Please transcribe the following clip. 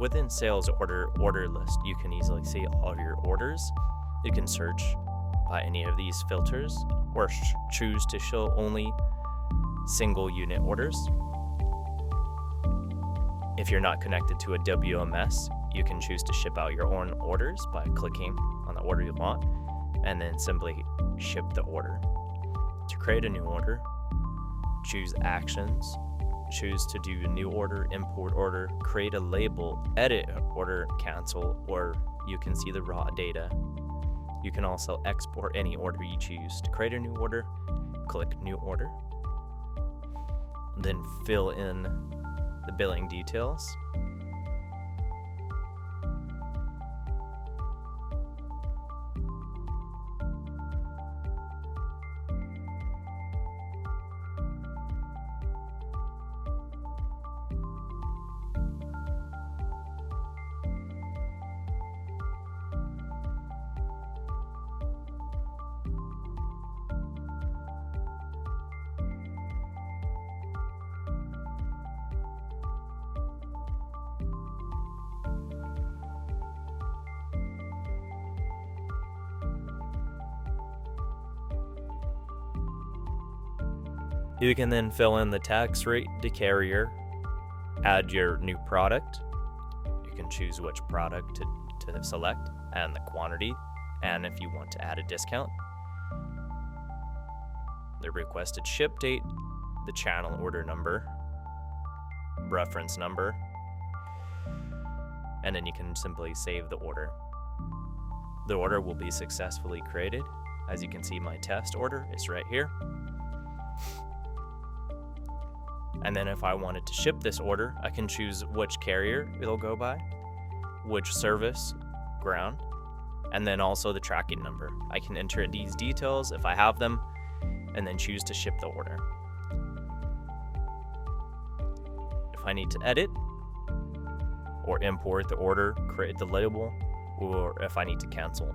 within sales order list, you can easily see all of your orders. You can search by any of these filters or choose to show only single unit orders. If you're not connected to a WMS, you can choose to ship out your own orders by clicking on the order you want and then simply ship the order. To create a new order, choose actions, choose to do a new order, import order, create a label, edit order, cancel, or you can see the raw data. You can also export any order you choose. To create a new order, click new order, then fill in the billing details. You can then fill in the tax rate, the carrier, add your new product. You can choose which product to select and the quantity, and if you want to add a discount. The requested ship date, the channel order number, reference number, and then you can simply save the order. The order will be successfully created. As you can see, my test order is right here. And then if I wanted to ship this order, I can choose which carrier it'll go by, which service, ground, and then also the tracking number. I can enter these details if I have them, and then choose to ship the order. If I need to edit or import the order, create the label, or if I need to cancel,